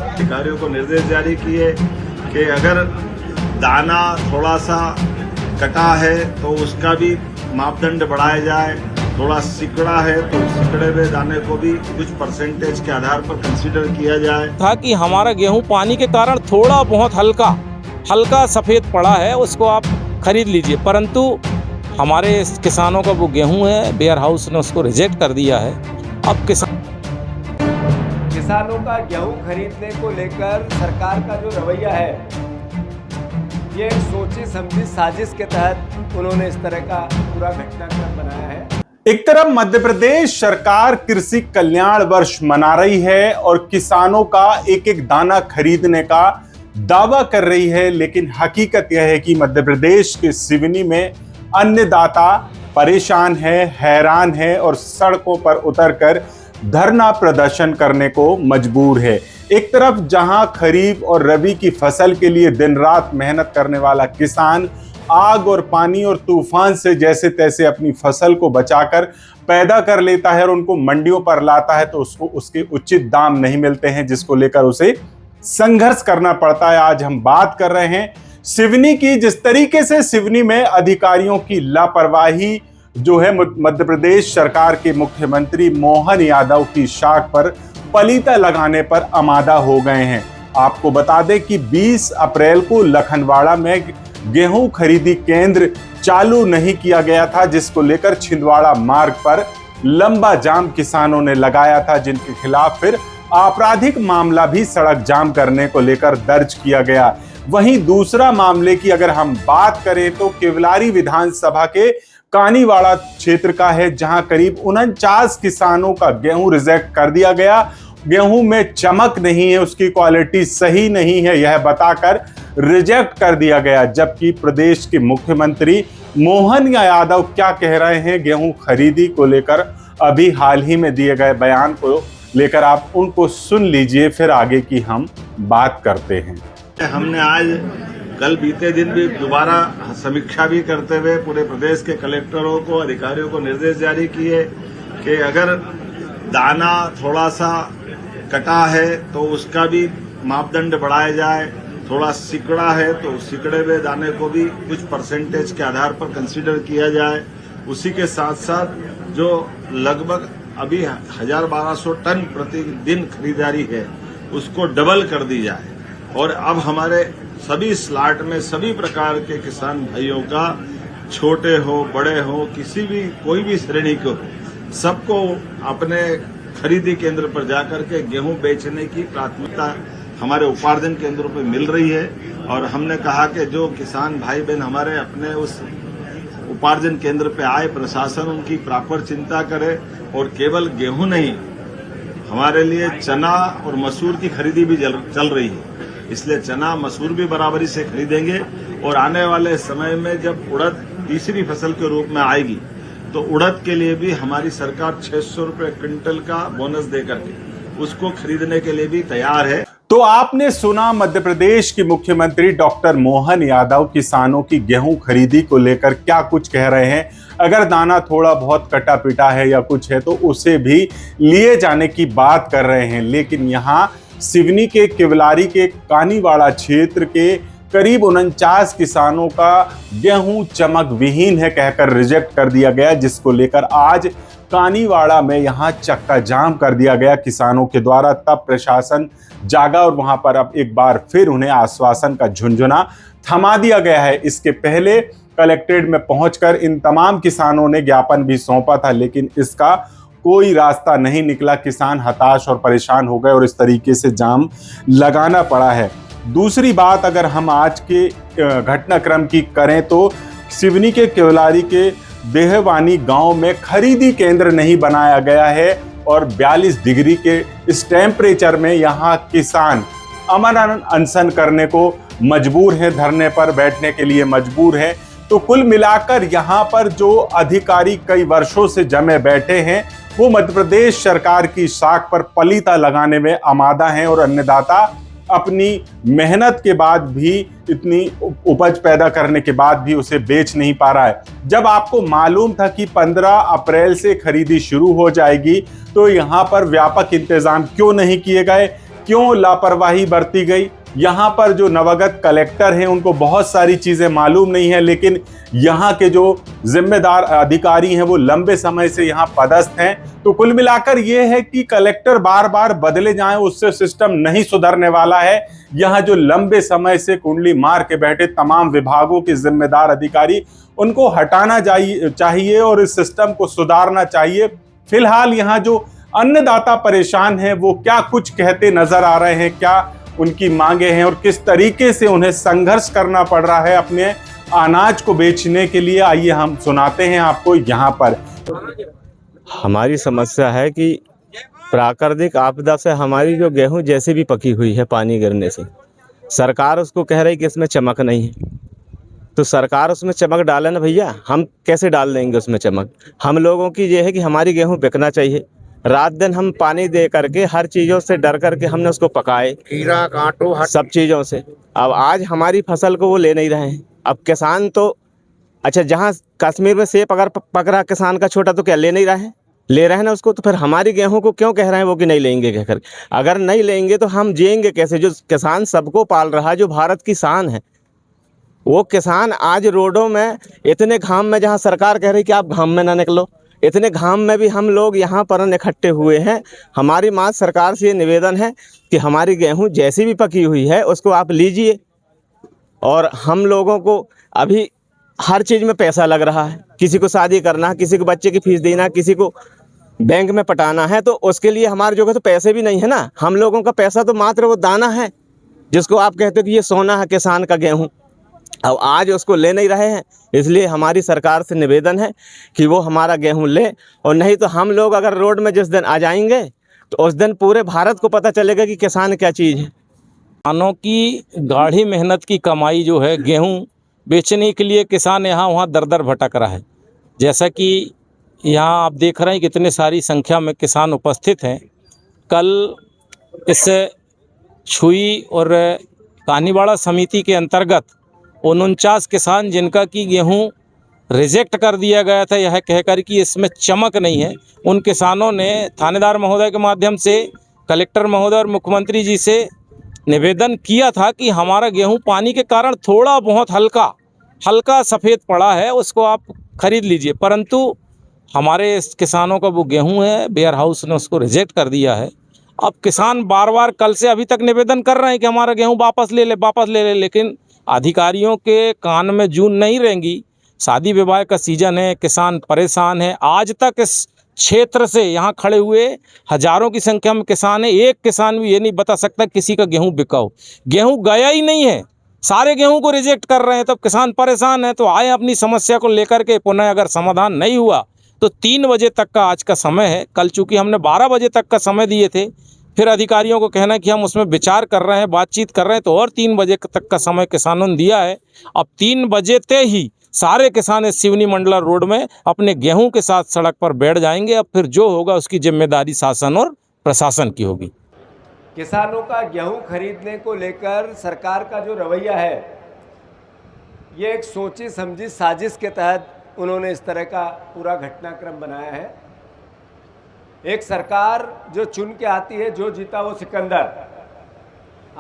अधिकारियों को निर्देश जारी किए कि अगर दाना थोड़ा सा कटा है तो उसका भी मापदंड बढ़ाया जाए, थोड़ा सिकड़ा है तो सिकड़े हुए दाने को भी कुछ परसेंटेज के आधार पर कंसीडर किया जाए। था कि हमारा गेहूं पानी के कारण थोड़ा बहुत हल्का सफ़ेद पड़ा है, उसको आप खरीद लीजिए, परंतु हमारे किसानों का वो गेहूं है, वेयर हाउस ने उसको रिजेक्ट कर दिया है। अब किसानों का गेहूं खरीदने को लेकर सरकार का जो रवैया है, ये सोची समझी साजिश के तहत उन्होंने इस तरह का पूरा घटनाक्रम बनाया है। एक तरफ मध्य प्रदेश सरकार कृषि कल्याण वर्ष मना रही है और किसानों का एक एक दाना खरीदने का दावा कर रही है, लेकिन हकीकत यह है कि मध्य प्रदेश के सिवनी में अन्नदाता परेशान है, हैरान है और सड़कों पर उतरकर धरना प्रदर्शन करने को मजबूर है। एक तरफ जहां खरीफ और रबी की फसल के लिए दिन रात मेहनत करने वाला किसान आग और पानी और तूफान से जैसे तैसे अपनी फसल को बचाकर पैदा कर लेता है और उनको मंडियों पर लाता है, तो उसको उसके उचित दाम नहीं मिलते हैं, जिसको लेकर उसे संघर्ष करना पड़ता है। आज हम बात कर रहे हैं सिवनी की। जिस तरीके से सिवनी में अधिकारियों की लापरवाही जो है मध्य प्रदेश सरकार के मुख्यमंत्री मोहन यादव की शाख पर पलीता लगाने पर आमादा हो गए हैं। आपको बता दें कि 20 अप्रैल को लखनवाड़ा में गेहूं खरीदी केंद्र चालू नहीं किया गया था, जिसको लेकर छिंदवाड़ा मार्ग पर लंबा जाम किसानों ने लगाया था, जिनके खिलाफ फिर आपराधिक मामला भी सड़क जाम करने को लेकर दर्ज किया गया। वहीं दूसरा मामले की अगर हम बात करें तो केवलारी विधानसभा के कानीवाड़ा क्षेत्र का है, जहां करीब 49 किसानों का गेहूं रिजेक्ट कर दिया गया। गेहूं में चमक नहीं है, उसकी क्वालिटी सही नहीं है, यह बताकर रिजेक्ट कर दिया गया। जबकि प्रदेश के मुख्यमंत्री मोहन यादव क्या कह रहे हैं गेहूं खरीदी को लेकर, अभी हाल ही में दिए गए बयान को लेकर आप उनको सुन लीजिए, फिर आगे की हम बात करते हैं। हमने आज कल बीते दिन भी दोबारा समीक्षा भी करते हुए पूरे प्रदेश के कलेक्टरों को, अधिकारियों को निर्देश जारी किए कि अगर दाना थोड़ा सा कटा है तो उसका भी मापदंड बढ़ाया जाए, थोड़ा सिकड़ा है तो सिकड़े हुए दाने को भी कुछ परसेंटेज के आधार पर कंसीडर किया जाए। उसी के साथ साथ जो लगभग अभी 1200 टन प्रतिदिन खरीदारी है उसको डबल कर दी जाए और अब हमारे सभी स्लॉट में सभी प्रकार के किसान भाइयों का, छोटे हो बड़े हो, किसी भी कोई भी श्रेणी को, सबको अपने खरीदी केंद्र पर जाकर के गेहूं बेचने की प्राथमिकता हमारे उपार्जन केंद्रों पर मिल रही है। और हमने कहा कि जो किसान भाई बहन हमारे अपने उस उपार्जन केंद्र पे आए, प्रशासन उनकी प्रॉपर चिंता करे और केवल गेहूं नहीं, हमारे लिए चना और मसूर की खरीदी भी चल रही है, इसलिए चना मसूर भी बराबरी से खरीदेंगे। और आने वाले समय में जब उड़द तीसरी फसल के रूप में आएगी तो उड़द के लिए भी हमारी सरकार 600 रुपए क्विंटल का बोनस देकर के उसको खरीदने के लिए भी तैयार है। तो आपने सुना मध्य प्रदेश के मुख्यमंत्री डॉक्टर मोहन यादव किसानों की गेहूं खरीदी को लेकर क्या कुछ कह रहे हैं। अगर दाना थोड़ा बहुत कटा पिटा है या कुछ है तो उसे भी लिए जाने की बात कर रहे हैं, लेकिन यहाँ सिवनी के केवलारी के कानीवाड़ा क्षेत्र के करीब 49 किसानों का गेहूं चमक विहीन है कहकर रिजेक्ट कर दिया गया, जिसको लेकर आज कानीवाड़ा में यहां चक्का जाम कर दिया गया किसानों के द्वारा। तब प्रशासन जागा और वहां पर अब एक बार फिर उन्हें आश्वासन का झुंझुना थमा दिया गया है। इसके पहले कलेक्ट्रेट में पहुंचकर इन तमाम किसानों ने ज्ञापन भी सौंपा था, लेकिन इसका कोई रास्ता नहीं निकला। किसान हताश और परेशान हो गए और इस तरीके से जाम लगाना पड़ा है। दूसरी बात अगर हम आज के घटनाक्रम की करें तो सिवनी के केवलारी के देहवानी गांव में खरीदी केंद्र नहीं बनाया गया है और 42 डिग्री के इस टेम्परेचर में यहां किसान अमन अनशन करने को मजबूर हैं, धरने पर बैठने के लिए मजबूर हैं। तो कुल मिलाकर यहां पर जो अधिकारी कई वर्षों से जमे बैठे हैं वो मध्य प्रदेश सरकार की साख पर पलीता लगाने में आमादा हैं और अन्नदाता अपनी मेहनत के बाद भी, इतनी उपज पैदा करने के बाद भी उसे बेच नहीं पा रहा है। जब आपको मालूम था कि 15 अप्रैल से खरीदी शुरू हो जाएगी, तो यहां पर व्यापक इंतजाम क्यों नहीं किए गए, क्यों लापरवाही बरती गई? यहाँ पर जो नवागत कलेक्टर हैं उनको बहुत सारी चीजें मालूम नहीं है, लेकिन यहाँ के जो जिम्मेदार अधिकारी हैं वो लंबे समय से यहाँ पदस्थ हैं। तो कुल मिलाकर ये है कि कलेक्टर बार बार बदले जाएं, उससे सिस्टम नहीं सुधरने वाला है। यहाँ जो लंबे समय से कुंडली मार के बैठे तमाम विभागों के जिम्मेदार अधिकारी, उनको हटाना चाहिए और इस सिस्टम को सुधारना चाहिए। फिलहाल यहाँ जो अन्नदाता परेशान हैं, वो क्या कुछ कहते नजर आ रहे हैं, क्या उनकी मांगे हैं और किस तरीके से उन्हें संघर्ष करना पड़ रहा है अपने अनाज को बेचने के लिए, आइए हम सुनाते हैं आपको यहाँ पर। हमारी समस्या है कि प्राकृतिक आपदा से हमारी जो गेहूं जैसे भी पकी हुई है पानी गिरने से, सरकार उसको कह रही कि इसमें चमक नहीं है। तो सरकार उसमें चमक डाले ना भैया, हम कैसे डाल देंगे उसमें चमक? हम लोगों की ये है कि हमारी गेहूं बिकना चाहिए। रात दिन हम पानी दे करके, हर चीज़ों से डर करके हमने उसको पकाए, कीड़ा कांटो सब चीज़ों से। अब आज हमारी फसल को वो ले नहीं रहे हैं। अब किसान तो अच्छा, जहाँ कश्मीर में सेब अगर पक रहा किसान का छोटा, तो क्या ले नहीं रहे हैं? ले रहे हैं ना उसको। तो फिर हमारी गेहूं को क्यों कह रहे हैं वो कि नहीं लेंगे कहकर? अगर नहीं लेंगे तो हम जिएंगे कैसे? जो किसान सबको पाल रहा है, जो भारत की शान है, वो किसान आज रोडों में इतने घाम में, जहाँ सरकार कह रही कि आप घाम में ना निकलो, इतने घाम में भी हम लोग यहाँ पर इकट्ठे हुए हैं। हमारी माँ सरकार से ये निवेदन है कि हमारी गेहूं जैसी भी पकी हुई है उसको आप लीजिए। और हम लोगों को अभी हर चीज़ में पैसा लग रहा है, किसी को शादी करना है, किसी को बच्चे की फीस देना, किसी को बैंक में पटाना है, तो उसके लिए हमारे जो है तो पैसे भी नहीं है ना। हम लोगों का पैसा तो मात्र वो दाना है जिसको आप कहते हो कि ये सोना है किसान का गेहूँ। अब आज उसको ले नहीं रहे हैं, इसलिए हमारी सरकार से निवेदन है कि वो हमारा गेहूं ले, और नहीं तो हम लोग अगर रोड में जिस दिन आ जाएंगे तो उस दिन पूरे भारत को पता चलेगा कि किसान क्या चीज़ है। किसानों की गाढ़ी मेहनत की कमाई जो है, गेहूं बेचने के लिए किसान यहाँ वहाँ दर दर भटक रहा है। जैसा कि यहाँ आप देख रहे हैं कितने सारी संख्या में किसान उपस्थित हैं। कल इस छुई और कानीवाड़ा समिति के अंतर्गत 49 किसान जिनका कि गेहूं रिजेक्ट कर दिया गया था, यह कहकर कि इसमें चमक नहीं है, उन किसानों ने थानेदार महोदय के माध्यम से कलेक्टर महोदय और मुख्यमंत्री जी से निवेदन किया था कि हमारा गेहूं पानी के कारण थोड़ा बहुत हल्का सफ़ेद पड़ा है, उसको आप खरीद लीजिए। परंतु हमारे किसानों का वो गेहूं है, वेयर हाउस ने उसको रिजेक्ट कर दिया है। अब किसान बार बार कल से अभी तक निवेदन कर रहे हैं कि हमारा गेहूं वापस ले ले, लेकिन अधिकारियों के कान में जून नहीं रहेंगी। शादी विवाह का सीजन है, किसान परेशान है। आज तक इस क्षेत्र से यहाँ खड़े हुए हजारों की संख्या में किसान है, एक किसान भी ये नहीं बता सकता किसी का गेहूं बिका हो। गेहूं गया ही नहीं है, सारे गेहूं को रिजेक्ट कर रहे हैं। तब किसान परेशान है, तो आए अपनी समस्या को लेकर के। पुनः अगर समाधान नहीं हुआ तो 3 बजे तक का आज का समय है। कल चूँकि हमने 12 बजे तक का समय दिए थे, फिर अधिकारियों को कहना कि हम उसमें विचार कर रहे हैं, बातचीत कर रहे हैं, तो और 3 बजे तक का समय किसानों ने दिया है। अब 3 बजे ते ही सारे किसान इस सिवनी मंडला रोड में अपने गेहूं के साथ सड़क पर बैठ जाएंगे। अब फिर जो होगा उसकी जिम्मेदारी शासन और प्रशासन की होगी। किसानों का गेहूं खरीदने को लेकर सरकार का जो रवैया है, ये एक सोची समझी साजिश के तहत उन्होंने इस तरह का पूरा घटनाक्रम बनाया है। एक सरकार जो चुन के आती है, जो जीता वो सिकंदर।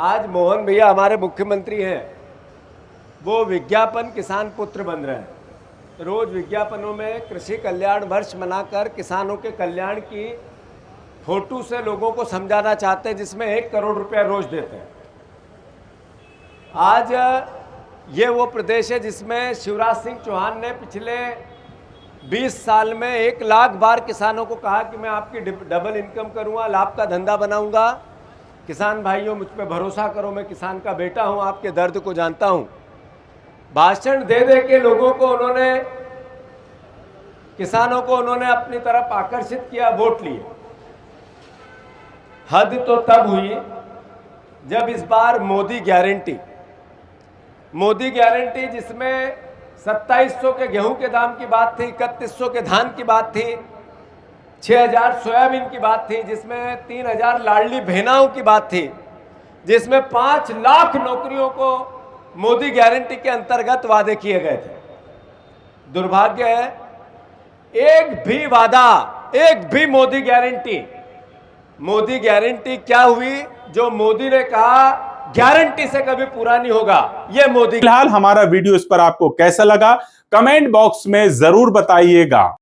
आज मोहन भैया हमारे मुख्यमंत्री हैं, वो विज्ञापन किसान पुत्र बन रहे हैं। रोज विज्ञापनों में कृषि कल्याण वर्ष मनाकर किसानों के कल्याण की फोटो से लोगों को समझाना चाहते हैं, जिसमें 1 करोड़ रुपया रोज देते हैं। आज ये वो प्रदेश है जिसमें शिवराज सिंह चौहान ने पिछले 20 साल में 1 लाख बार किसानों को कहा कि मैं आपकी डबल इनकम करूंगा, लाभ का धंधा बनाऊंगा। किसान भाइयों, मुझ पे भरोसा करो, मैं किसान का बेटा हूं, आपके दर्द को जानता हूं। भाषण दे दे के लोगों को उन्होंने, किसानों को उन्होंने अपनी तरफ आकर्षित किया, वोट लिए। हद तो तब हुई जब इस बार मोदी गारंटी जिसमें 2700 के गेहूं के दाम की बात थी, 3100 के धान की बात थी, 6000 सोयाबीन की बात थी, जिसमें 3000 लाडली बहनाओं की बात थी। जिसमें 5 लाख नौकरियों को मोदी गारंटी के अंतर्गत वादे किए गए थे। दुर्भाग्य है, एक भी वादा, एक भी मोदी गारंटी क्या हुई? जो मोदी ने कहा गारंटी से कभी पूरा नहीं होगा, ये मोदी। फिलहाल हमारा वीडियो इस पर आपको कैसा लगा, कमेंट बॉक्स में जरूर बताइएगा।